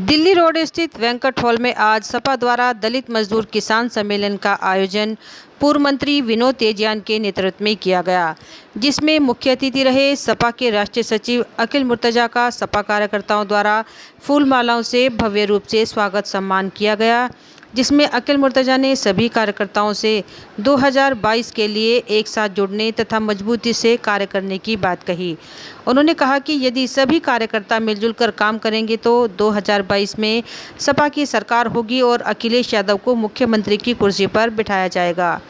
Delhi road स्थित Venkat hall में आज सपा द्वारा दलित मजदूर किसान सम्मेलन का आयोजन पूर्व मंत्री विनोद तेजियान के नेतृत्व में किया गया, जिसमें मुख्य अतिथि रहे सपा के राष्ट्रीय सचिव अखिल मुर्तजा का सपा कार्यकर्ताओं द्वारा फूल मालाओं से भव्य रूप से स्वागत सम्मान किया गया, जिसमें अखिल मुर्तजा ने सभी कार्यकर्ताओं से 2022 के लिए एक साथ जुड़ने तथा मजबूती से कार्य करने की बात कही। उन्होंने कहा कि यदि सभी कार्यकर्ता मिलजुल कर काम करेंगे तो 2022 में सपा की सरकार होगी और अखिलेश यादव को मुख्यमंत्री की कुर्सी पर बिठाया जाएगा।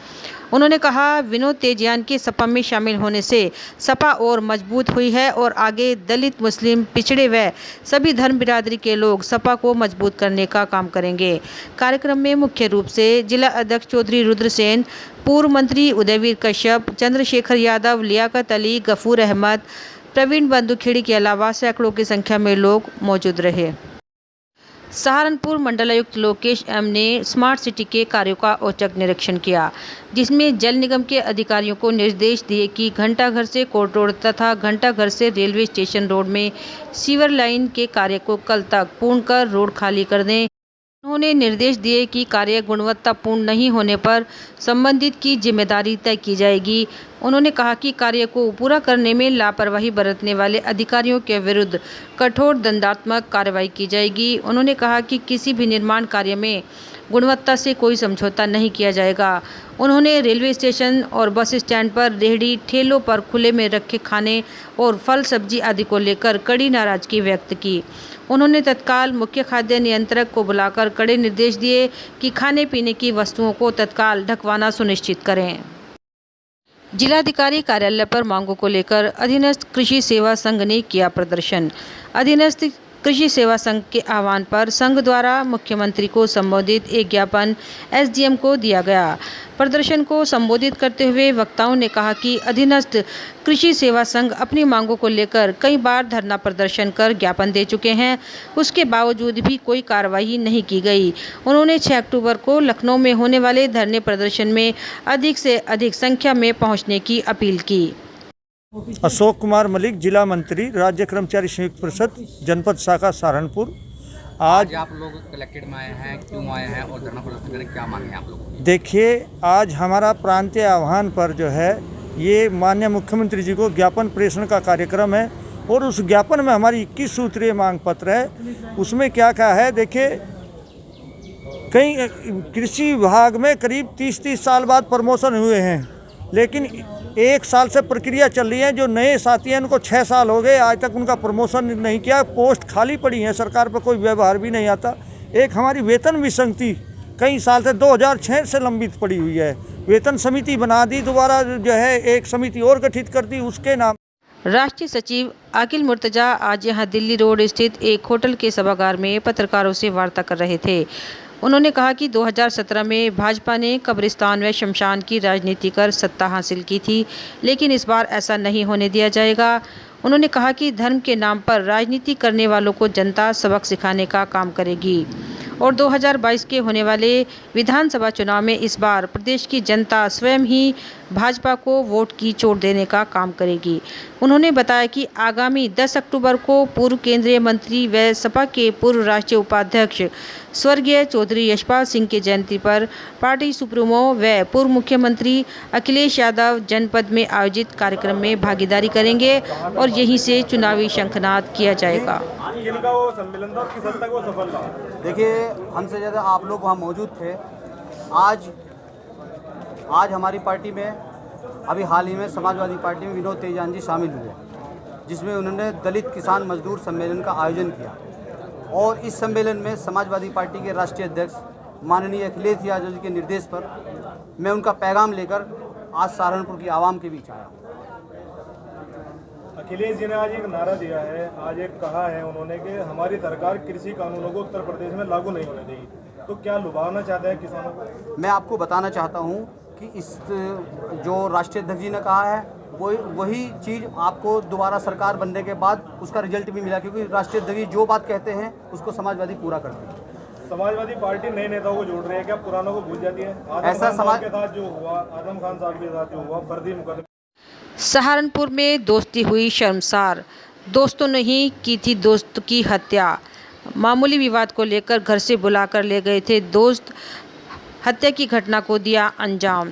उन्होंने कहा, विनोद तेजियान के सपा में शामिल होने से सपा और मजबूत हुई है और आगे दलित, मुस्लिम, पिछड़े व सभी धर्म बिरादरी के लोग सपा को मजबूत करने का काम करेंगे। कार्यक्रम में मुख्य रूप से जिला अध्यक्ष चौधरी रुद्र सेन, पूर्व मंत्री उदयवीर कश्यप, चंद्रशेखर यादव, लियाकत अली, गफूर अहमद, प्रवीण बंदूखेड़ी के अलावा सैकड़ों की संख्या में लोग मौजूद रहे। सहारनपुर मंडलायुक्त लोकेश एम ने स्मार्ट सिटी के कार्यों का औचक निरीक्षण किया, जिसमें जल निगम के अधिकारियों को निर्देश दिए कि घंटाघर से कोर्ट रोड तथा घंटाघर से रेलवे स्टेशन रोड में सीवर लाइन के कार्य को कल तक पूर्ण कर रोड खाली कर दें। उन्होंने निर्देश दिए कि कार्य गुणवत्तापूर्ण नहीं होने पर संबंधित की जिम्मेदारी तय की जाएगी। उन्होंने कहा कि कार्य को पूरा करने में लापरवाही बरतने वाले अधिकारियों के विरुद्ध कठोर दंडात्मक कार्रवाई की जाएगी। उन्होंने कहा कि किसी भी निर्माण कार्य में गुणवत्ता से कोई समझौता नहीं किया जाएगा। उन्होंने रेलवे स्टेशन और बस स्टैंड पर रेहड़ी ठेलों पर खुले में रखे खाने और फल सब्जी आदि को लेकर कड़ी नाराजगी व्यक्त की। उन्होंने तत्काल मुख्य खाद्य नियंत्रक को बुलाकर कड़े निर्देश दिए कि खाने पीने की वस्तुओं को तत्काल ढकवाना सुनिश्चित करें। जिलाधिकारी कार्यालय पर मांगों को लेकर अधीनस्थ कृषि सेवा संघ ने किया प्रदर्शन। अधीनस्थ कृषि सेवा संघ के आह्वान पर संघ द्वारा मुख्यमंत्री को संबोधित एक ज्ञापन एसडीएम को दिया गया। प्रदर्शन को संबोधित करते हुए वक्ताओं ने कहा कि अधीनस्थ कृषि सेवा संघ अपनी मांगों को लेकर कई बार धरना प्रदर्शन कर ज्ञापन दे चुके हैं, उसके बावजूद भी कोई कार्रवाई नहीं की गई। उन्होंने 6 अक्टूबर को लखनऊ में होने वाले धरने प्रदर्शन में अधिक से अधिक संख्या में पहुंचने की अपील की। अशोक कुमार मलिक, जिला मंत्री, राज्य कर्मचारी संयुक्त परिषद, जनपद शाखा सहारनपुर। आज आप लोग कलेक्टेड में आए हैं, क्यों आए हैं और धरना प्रदर्शन करने क्या मांगे हैं आप लोग? देखिए, आज हमारा प्रांतीय आह्वान पर जो है ये माननीय मुख्यमंत्री जी को ज्ञापन प्रेषण का कार्यक्रम है और उस ज्ञापन में हमारी 21 सूत्रीय मांग पत्र है। उसमें क्या कहा है, देखिए, कई कृषि विभाग में करीब 30 साल बाद प्रमोशन हुए हैं, लेकिन 1 साल से प्रक्रिया चल रही है। जो नए साथी हैं उनको 6 साल हो गए, आज तक उनका प्रमोशन नहीं किया, पोस्ट खाली पड़ी हैं, सरकार पर कोई व्यवहार भी नहीं आता। एक हमारी वेतन विसंगति कई साल से 2006 से लंबित पड़ी हुई है। वेतन समिति बना दी, दोबारा जो है एक समिति और गठित कर दी, उसके नाम। राष्ट्रीय सचिव अखिल मुर्तजा आज यहां दिल्ली रोड स्थित एक होटल के सभागार में पत्रकारों से वार्ता कर रहे थे। उन्होंने कहा कि 2017 में भाजपा ने कब्रिस्तान व शमशान की राजनीति कर सत्ता हासिल की थी, लेकिन इस बार ऐसा नहीं होने दिया जाएगा। उन्होंने कहा कि धर्म के नाम पर राजनीति करने वालों को जनता सबक सिखाने का काम करेगी और 2022 के होने वाले विधानसभा चुनाव में इस बार प्रदेश की जनता स्वयं ही भाजपा को वोट की चोट देने का काम करेगी। उन्होंने बताया कि आगामी 10 अक्टूबर को पूर्व केंद्रीय मंत्री व सपा के पूर्व राष्ट्रीय उपाध्यक्ष स्वर्गीय चौधरी यशपाल सिंह की जयंती पर पार्टी सुप्रीमो व पूर्व मुख्यमंत्री अखिलेश यादव जनपद में आयोजित कार्यक्रम में भागीदारी करेंगे और यहीं से चुनावी शंखनाद किया जाएगा। देखिए, हमसे ज़्यादा आप लोग वहाँ मौजूद थे। आज हमारी पार्टी में अभी हाल ही में समाजवादी पार्टी में विनोद तेजियान जी शामिल हुए, जिसमें उन्होंने दलित किसान मजदूर सम्मेलन का आयोजन किया और इस सम्मेलन में समाजवादी पार्टी के राष्ट्रीय अध्यक्ष माननीय अखिलेश यादव जी के निर्देश पर मैं उनका पैगाम लेकर आज सहारनपुर की आवाम के बीच आया। अखिलेश जी ने आज एक नारा दिया है, आज एक कहा है उन्होंने कि हमारी सरकार कृषि कानूनों को उत्तर प्रदेश में लागू नहीं होने देगी। तो क्या लुभावना चाहते हैं किसानों को? मैं आपको बताना चाहता हूं कि इस जो राष्ट्रीय अध्यक्ष जी ने कहा है वही चीज़ आपको दोबारा सरकार बनने के बाद उसका रिजल्ट भी मिला, क्योंकि राष्ट्रीय अध्यक्ष जी जो बात कहते हैं उसको समाजवादी पूरा करते हैं। समाजवादी पार्टी नए नेताओं को जोड़ रही है, क्या पुरानों को भूल जाती है? ऐसा समाज के साथ जो हुआ, आजम खान साहब के साथ जो हुआ, फर्जी मुकदमे। सहारनपुर में दोस्ती हुई शर्मसार, दोस्तों ने ही की थी दोस्त की हत्या। मामूली विवाद को लेकर घर से बुलाकर ले गए थे दोस्त, हत्या की घटना को दिया अंजाम।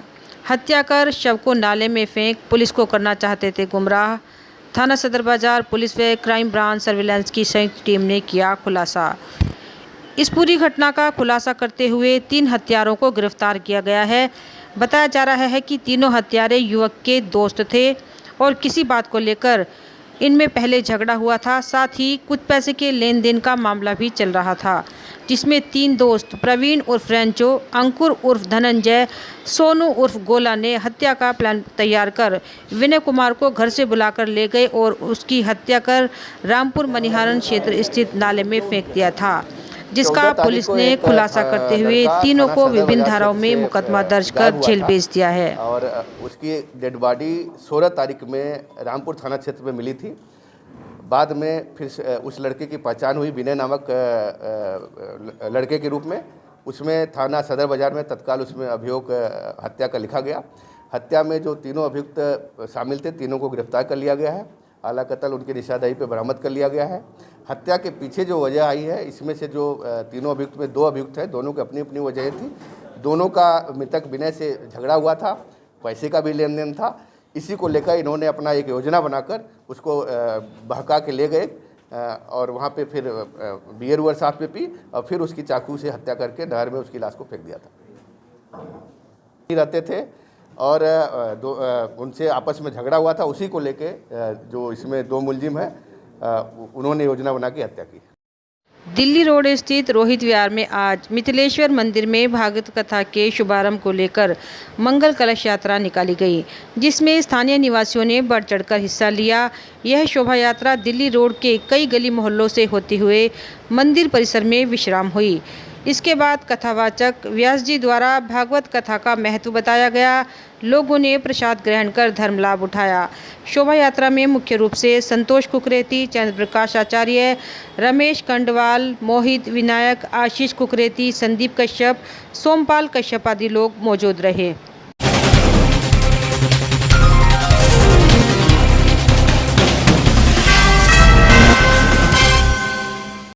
हत्या कर शव को नाले में फेंक पुलिस को करना चाहते थे गुमराह। थाना सदर बाजार पुलिस व क्राइम ब्रांच सर्विलांस की संयुक्त टीम ने किया खुलासा। इस पूरी घटना का खुलासा करते हुए 3 हत्यारों को गिरफ्तार किया गया है। बताया जा रहा है कि तीनों हत्यारे युवक के दोस्त थे और किसी बात को लेकर इनमें पहले झगड़ा हुआ था। साथ ही कुछ पैसे के लेन देन का मामला भी चल रहा था, जिसमें 3 दोस्त प्रवीण उर्फ रेंचो, अंकुर उर्फ धनंजय, सोनू उर्फ गोला ने हत्या का प्लान तैयार कर विनय कुमार को घर से बुलाकर ले गए और उसकी हत्या कर रामपुर मनिहारन क्षेत्र स्थित नाले में फेंक दिया था, जिसका पुलिस ने खुलासा करते हुए तीनों को विभिन्न धाराओं में मुकदमा दर्ज कर जेल भेज दिया है। और उसकी डेड बॉडी 16 तारीख में रामपुर थाना क्षेत्र में मिली थी। बाद में फिर उस लड़के की पहचान हुई विनय नामक लड़के के रूप में। उसमें थाना सदर बाजार में तत्काल उसमें अभियोग हत्या का लिखा गया। हत्या में जो तीनों अभियुक्त शामिल थे, तीनों को गिरफ्तार कर लिया गया है। आला कत्ल उनकी निशानदेही पे बरामद कर लिया गया है। हत्या के पीछे जो वजह आई है, इसमें से जो तीनों अभियुक्त में 2 अभियुक्त हैं, दोनों की अपनी अपनी वजह थी। दोनों का मृतक विनय से झगड़ा हुआ था, पैसे का भी लेन देन था। इसी को लेकर इन्होंने अपना एक योजना बनाकर उसको बहका के ले गए और वहाँ पे फिर बियर उयर साथ में पी और फिर उसकी चाकू से हत्या करके नहर में उसकी लाश को फेंक दिया था। रहते थे और उनसे आपस में झगड़ा हुआ था। उसी को लेके जो इसमें 2 मुलजिम हैं, उन्होंने योजना बना के हत्या की। दिल्ली रोड स्थित रोहित विहार में आज मिथिलेश्वर मंदिर में भागवत कथा के शुभारंभ को लेकर मंगल कलश यात्रा निकाली गई, जिसमें स्थानीय निवासियों ने बढ़ चढ़कर हिस्सा लिया। यह शोभा यात्रा दिल्ली रोड के कई गली मोहल्लों से होते हुए मंदिर परिसर में विश्राम हुई। इसके बाद कथावाचक व्यास जी द्वारा भागवत कथा का महत्व बताया गया। लोगों ने प्रसाद ग्रहण कर धर्म लाभ उठाया। शोभा यात्रा में मुख्य रूप से संतोष कुकरेती, चंद्र प्रकाश आचार्य, रमेश कंडवाल, मोहित विनायक, आशीष कुकरेती, संदीप कश्यप, सोमपाल कश्यप आदि लोग मौजूद रहे।